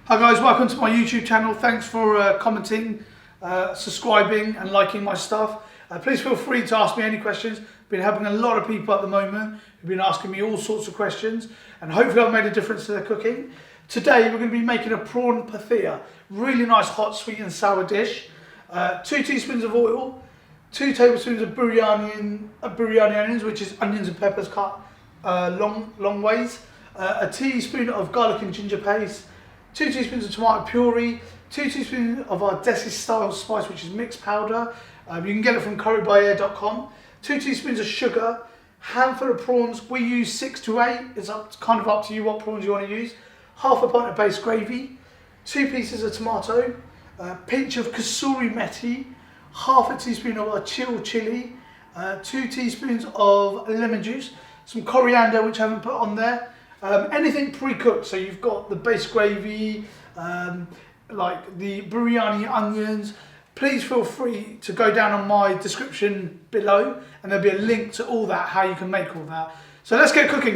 Hi guys, welcome to my YouTube channel. Thanks for commenting, subscribing and liking my stuff. Please feel free to ask me any questions. I've been helping a lot of people at the moment who've been asking me all sorts of questions, and hopefully I've made a difference to their cooking. Today we're going to be making a Prawn Pathia, really nice hot, sweet and sour dish. 2 teaspoons of oil, 2 tablespoons of biryani onions, which is onions and peppers cut long ways, a teaspoon of garlic and ginger paste, 2 teaspoons of tomato puree, 2 teaspoons of our desi style spice, which is mixed powder. You can get it from currybyare.com. 2 teaspoons of sugar, handful of prawns. We use 6 to 8. It's kind of up to you what prawns you want to use. Half a pint of base gravy, 2 pieces of tomato, a pinch of Kasoori Methi, half a teaspoon of our chili, 2 teaspoons of lemon juice, some coriander, which I haven't put on there. Anything pre-cooked, so you've got the base gravy, like the biryani onions. Please feel free to go down on my description below and there'll be a link to all that, how you can make all that. So let's get cooking.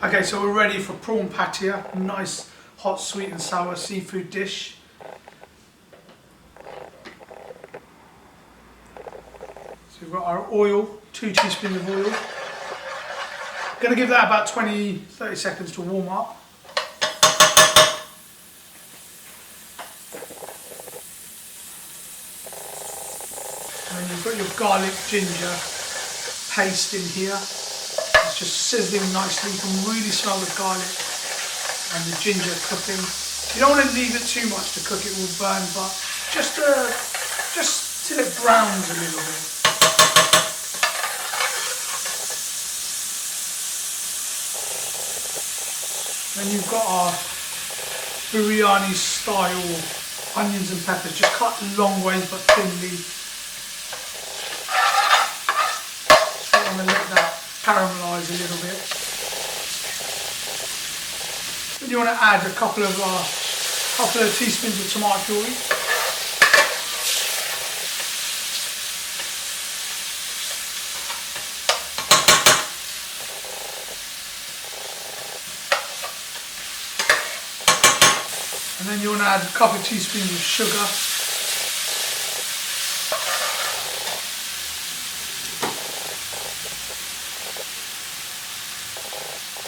Okay, so we're ready for Prawn Pathia, nice hot, sweet and sour seafood dish. So we've got our oil, 2 teaspoons of oil. Going to give that about 20-30 seconds to warm up. And then you've got your garlic ginger paste in here. It's just sizzling nicely. You can really smell the garlic and the ginger cooking. You don't want to leave it too much to cook, it will burn, but just till it browns a little bit. Then you've got our biryani style onions and peppers, just cut long ways but thinly. So I'm going to let that caramelise a little bit. Then you want to add a couple of teaspoons of tomato puree. And then you want to add a couple of teaspoons of sugar.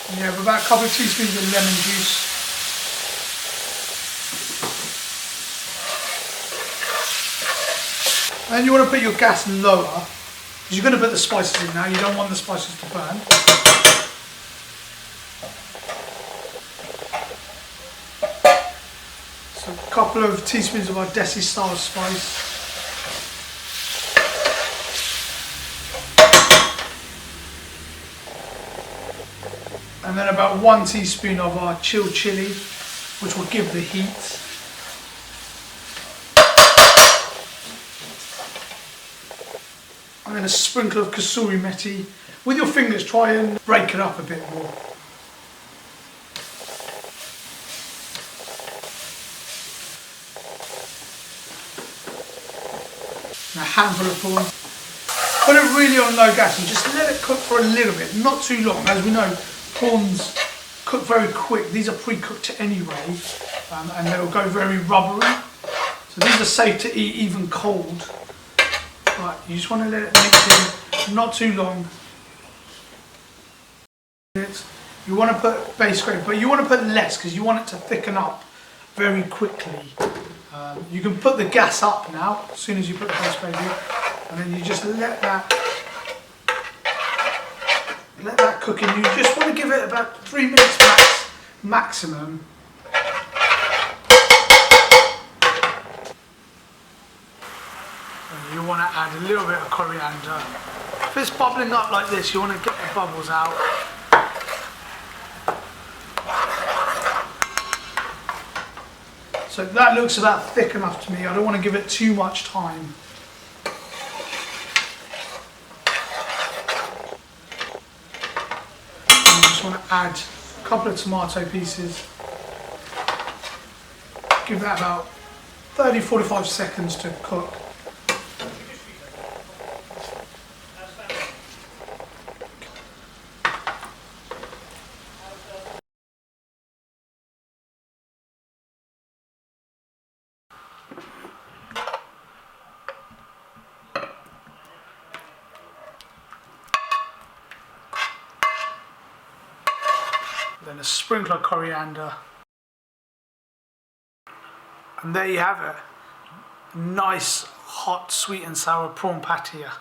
And you have about a couple of teaspoons of lemon juice. And then you want to put your gas lower, because you're going to put the spices in now. You don't want the spices to burn. So a couple of teaspoons of our desi style spice. And then about 1 teaspoon of our chili, which will give the heat. And then a sprinkle of Kasoori Methi. With your fingers, try and break it up a bit more. And a handful of prawns. Put it really on low gas and just let it cook for a little bit, not too long. As we know, prawns cook very quick. These are pre-cooked anyway, and they'll go very rubbery. So these are safe to eat even cold. But you just want to let it mix in, not too long. You want to put base gravy, but you want to put less because you want it to thicken up very quickly. You can put the gas up now as soon as you put the base gravy, and then you just let that cook in. You just want to give it about 3 minutes maximum. And you want to add a little bit of coriander. If it's bubbling up like this, you want to get the bubbles out. So that looks about thick enough to me. I don't want to give it too much time. And you just want to add a couple of tomato pieces. Give that about 30-45 seconds to cook. Then a sprinkle of coriander. And there you have it. Nice, hot, sweet and sour prawn pathia.